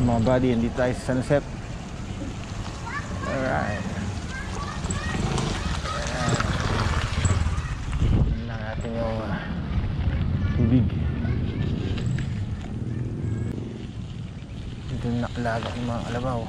mga buddy, hindi tayo sa sunset. Alright. Ayan lang natin yung tubig. Dito nakalaga ng mga kalabaw.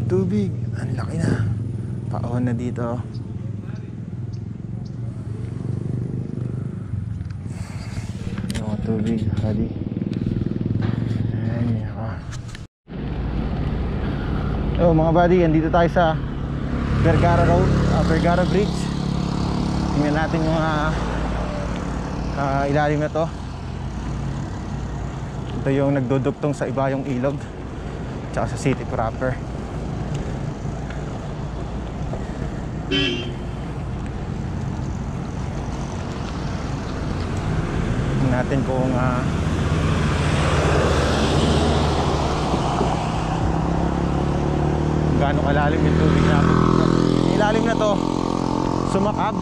Tubig, ang laki na. Paahon na dito. Yung mga tubig, ready. Ayan ako. So mga buddy, andito tayo sa Vergara Road, Vergara Bridge. Tingnan natin yung ilalim na to. Ito yung nagdudugtong sa iba yung ilog tsaka sa city proper. Natin kung gaano kalalim yung tubig natin dito. Ilalim na to, Sumakab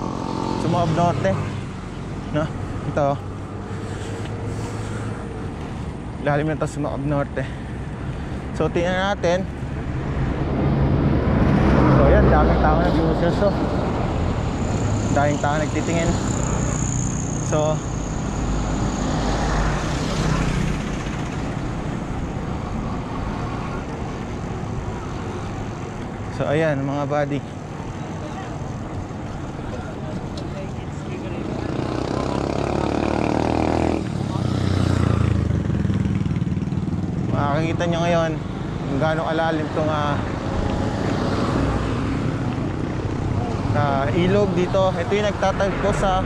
Norte, no? Ito ilalim na to, Sumakab Norte. So tingnan natin. So yan, daming tao nag-users, so daming tao nagtitingin. So ayan mga buddy, makikita nyo ngayon kung gaano kalalim itong ilog dito. Ito yung nagtatagpo sa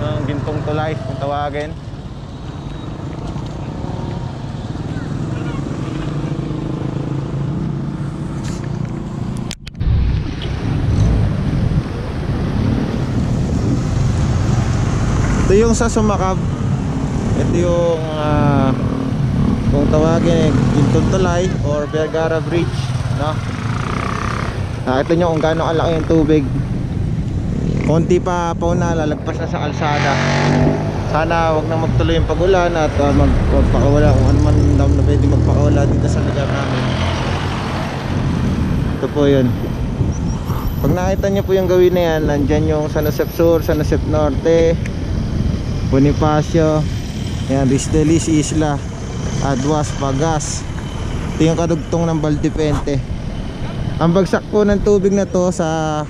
ang Gintong Tulay kung tawagin. Ito yung sa Sumakab. Ito yung kung tawagin Gintong Tulay or Vergara Bridge, no? Nakita nyo kung gaano kalaki yung tubig. Konti pa na lalagpas na sa kalsada. Sana wag na magtuloy yung pag-ulan at magpakawala kung ano man daw na pwede magpakawala dito sa lugar namin. Ito po yun. Pag nakita nyo po yung gawin na yan, nandyan yung San Josep Sur, San Josep Norte, Bonifacio, yan, Risdelis Isla, Aduas, Pagas. Ito yung kadugtong ng Valdipente. Ang bagsak po ng tubig na to sa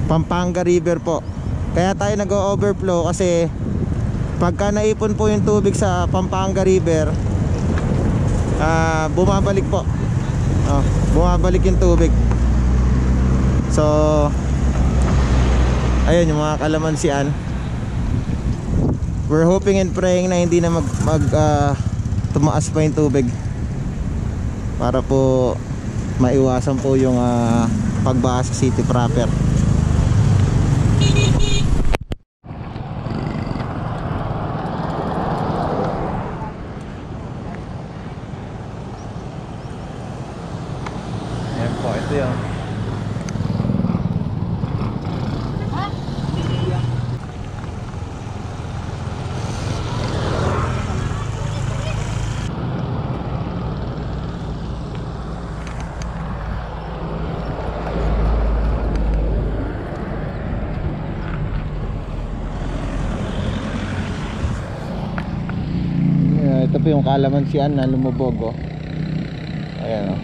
Pampanga River po. Kaya tayo nag-overflow kasi pagka naipon po yung tubig sa Pampanga River, bumabalik po. Bumabalik yung tubig. So ayun yung mga kalamansian. We're hoping and praying na hindi na tumaas pa yung tubig para po maiwasan po yung pagbaha sa city proper. Ayan po, ito yun. Ito po yung kalamansian na lumubog, oh. Ayan, oh.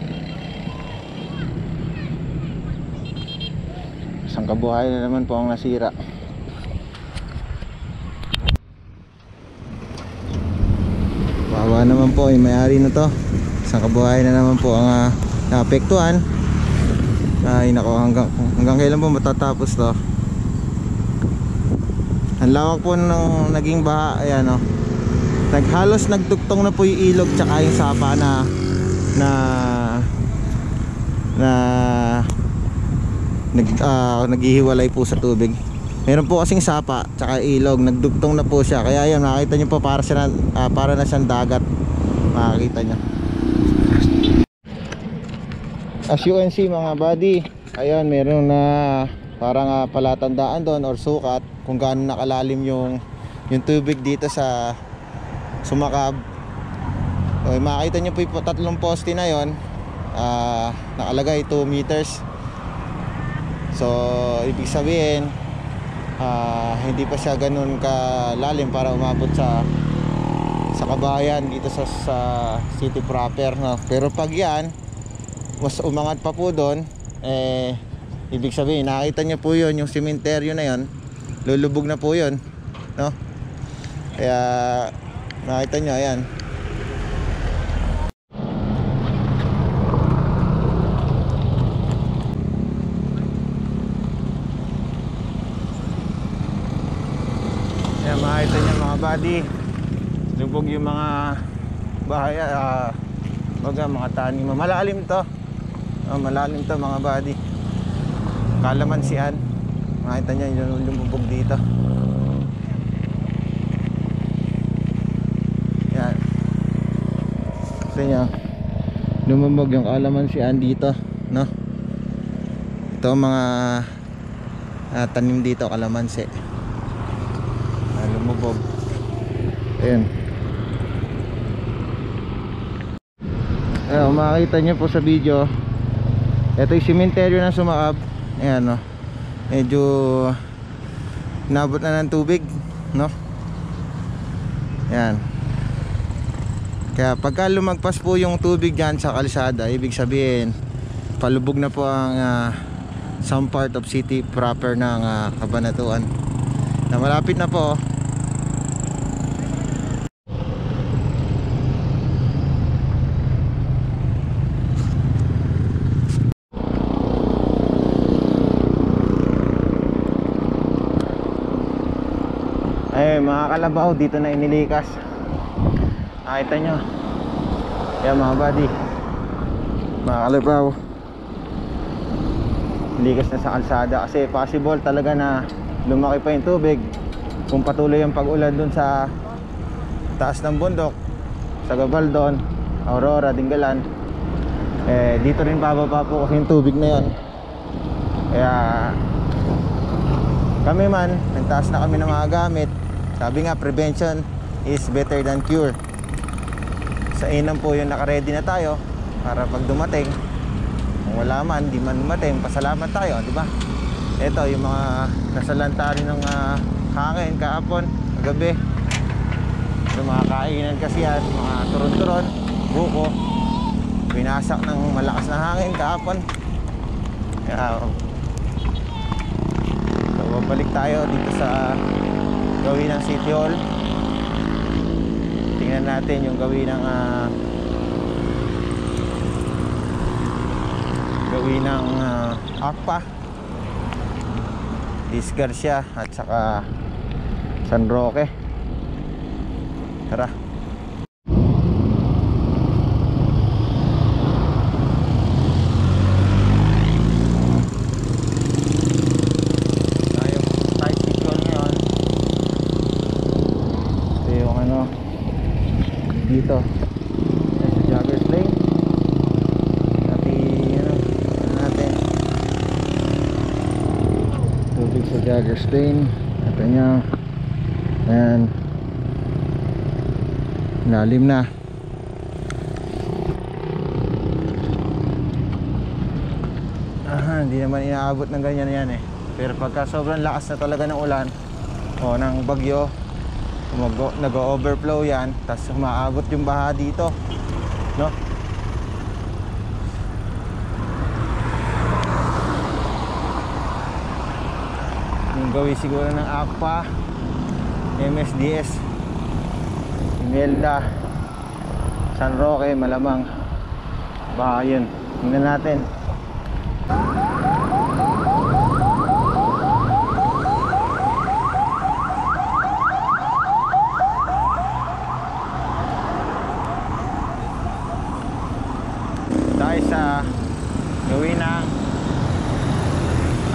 Isang kabuhay na naman po ang nasira. Wawa naman po yung may-ari na to. Isang kabuhay na naman po ang naapektuhan. Ay nako, hanggang kailan po matatapos to? Ang lawak po ng naging baha. Ayan o. Halos nagtugtong na po yung ilog tsaka yung sapa na naghihiwalay po sa tubig. Meron po kasing sapa tsaka ilog, nagdugtong na po siya. Kaya yan, makikita nyo po para na siyang dagat. Makikita nyo. As you can see mga buddy, ayan, meron na parang palatandaan doon or sukat kung gaano nakalalim yung tubig dito sa Sumakab. Okay, makikita nyo po yung tatlong poste na yon, nakalagay 2 meters. So ibig sabihin hindi pa siya ganun kalalim para umabot sa kabahayan dito sa city proper, no? Pero pag yan mas umangat pa po doon, ibig sabihin nakita nyo po yun, yung sementeryo na yon, lulubog na po yun, no? Kaya nakita nyo, ayan. Ayan, makita nyo mga buddy, lubog yung mga bahay, mga tanim. Malalim to, malalim to mga buddy. Kalamansian, makita nyo yung lumubog dito. Nyo, lumubog yung kalamansian dito, no? Ito mga tanim dito, kalamansi, lumubog. Ayan. Ayan, makikita nyo po sa video, ito yung sementeryo ng Sumakab. Ayan, no? Medyo nabot na ng tubig, no? Ayan. Kaya pagka lumagpas po yung tubig dyan sa kalsada, ibig sabihin palubog na po ang some part of city proper ng Cabanatuan, na malapit na po. Ay mga kalabaw, dito na inilikas. Nakita nyo, yan mga buddy, mga kalabaw, ligas na sa kalsada. Kasi possible talaga na lumaki pa yung tubig kung patuloy yung pag-ulan dun sa taas ng bundok, sa Gabaldon, Aurora, Dingalan. Dito rin bababa po kasi yung tubig na yun. Kaya kami man, nagtaas na kami ng mga gamit. Sabi nga, prevention is better than cure. Sa inam po yung nakaredy na tayo para pag dumating, kung wala man, di man dumating, pasalamat tayo, di ba? Ito yung mga nasalanta rin ng hangin kahapon, kagabi. Yung mga kainan kasi yan, mga turon-turon, buko, binasak ng malakas na hangin kahapon. Kaya so, babalik tayo dito sa gawin ng City Hall. Tingnan natin yung gawin ng ACPA, Disgarcia at saka San Roque. Tara. Dito sa Joggers Lane natin tubig sa Joggers Lane. Ito nya, ayan, lalim na. Hindi naman inaabot ng ganyan yan pero pagka sobrang lakas na talaga ng ulan o ng bagyo, nag-overflow yan, tapos umaabot yung baha dito, no? Yung gawin siguro ng ACPA, MSDS, Imelda, San Roque, malamang baha yun. Tingnan natin.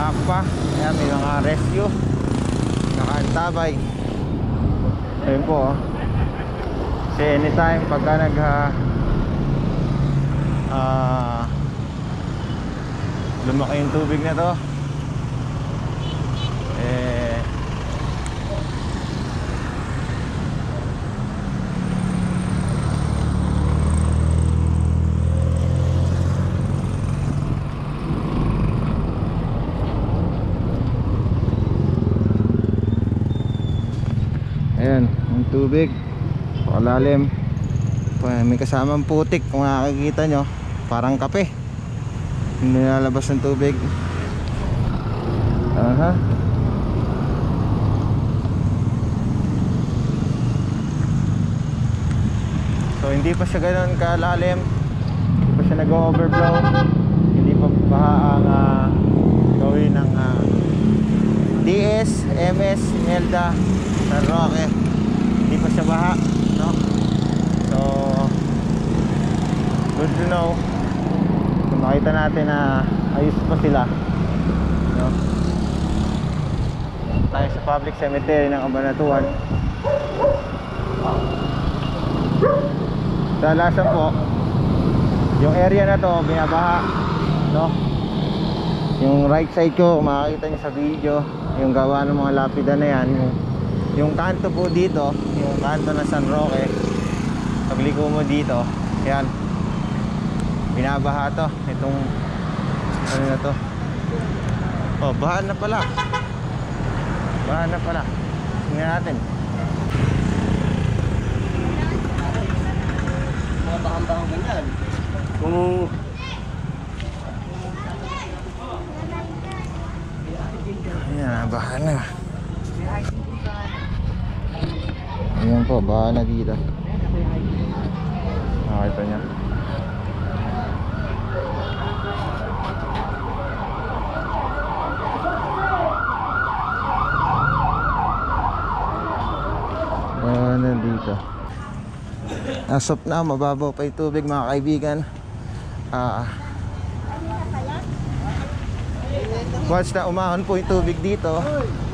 Nakpa. Ayan, may mga rescue nakaantabay. Ayun po, oh. Kasi anytime pagka lumaki yung tubig na to, ayan, yung tubig pakalalim. May kasamang putik kung makikita nyo, parang kape nilalabas ng tubig. So hindi pa siya ganoon kalalim, hindi pa siya nag-overflow, hindi pa baha ang gawin ng DS, MS, Melda, San Roque. Hindi pa siya baha, no? So good to know. Kung makita natin na ayos pa sila, no? Tayo sa public cemetery ng Cabanatuan. Sa Lasan po, yung area na to binabaha, no? Yung right side ko, makikita nyo sa video, yung gawa ng mga lapida na yan. Yung kanto po dito, yung kanto ng San Roque, pagliko mo dito, yan, binabaha to. Itong ano na to, oh, bahan na pala. Bahan na pala. Tingnan natin. Mga bahang-bahang ganyan. Kung ayan, bahan na. Ayan po, bahan na dito. Nakita niya. Bahan na dito. As of now, mababaw pa yung tubig, mga kaibigan. Once na umahon po yung tubig dito,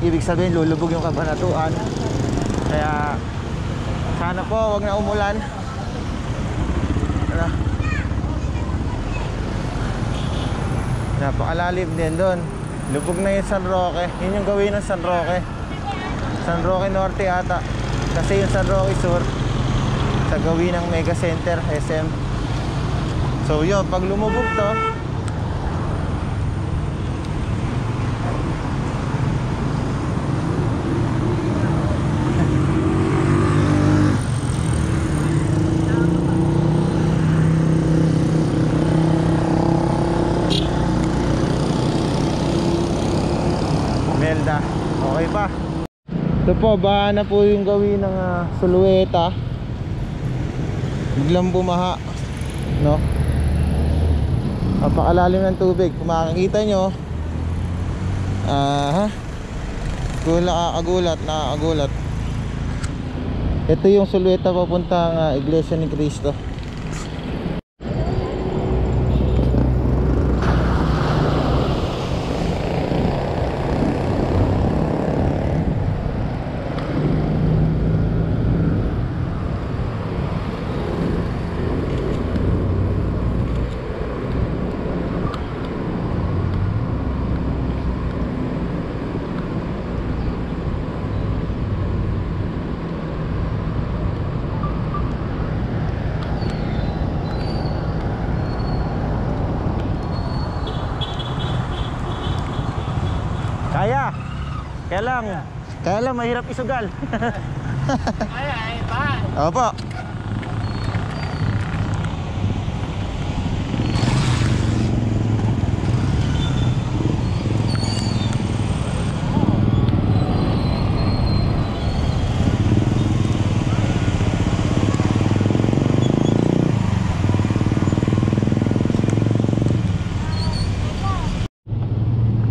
ibig sabihin lulubog yung Cabanatuan. Kaya sana po wag na umulan. Napakalalim din doon. Lubog na yung San Roque. Yun yung gawin ng San Roque. San Roque Norte ata. Kasi yung San Roque Sur sa gawin ng Mega Center, SM. So yun, pag lumubog to, Melda, okay pa. Ito po, baha na po yung gawin ng Sulueta. Biglang bumaha, no? Napakalalim ng tubig. Kung makikita nyo, nakakagulat. Ito yung Sulueta papuntang Iglesia ni Cristo. Kaya lang mahirap isugal. ay, bahan. Opo.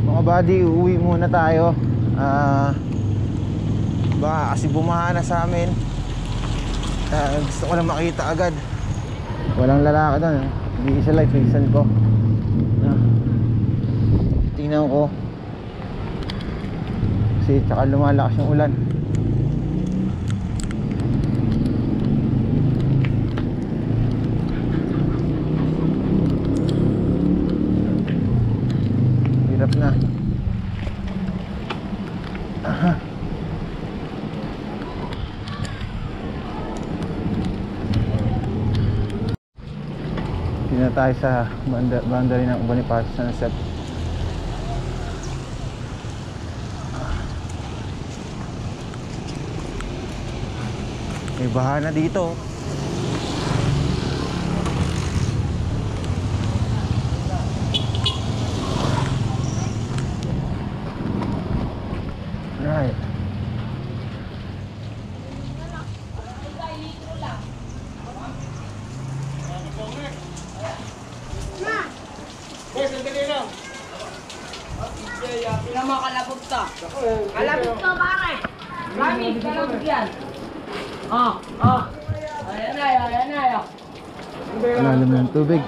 Mga buddy, uuwi muna tayo. Baka kasi bumaha na sa amin. Gusto ko lang makita agad. Walang lalaki doon. Hindi isa lang, pinsan ko. Tingnan ko Kasi tsaka lumalakas yung ulan. Hirap na. Aha. Dito na tayo sa boundary ng Bonifacio Sunset. May baha na dito. Right. Pinamakalabog to. Kalabog to, pare. Promise, kalabog yan. Ayan na. Lalim ng tubig.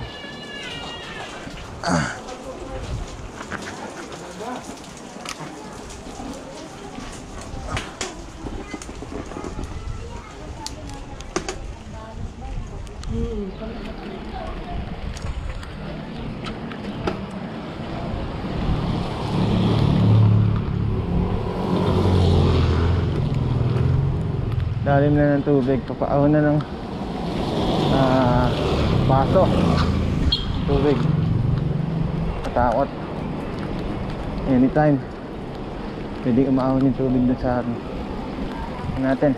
Lalim na ng tubig. Papaahon na ng paso tubig. Katakot. Anytime pwedeng umaahon yung tubig dun sa natin.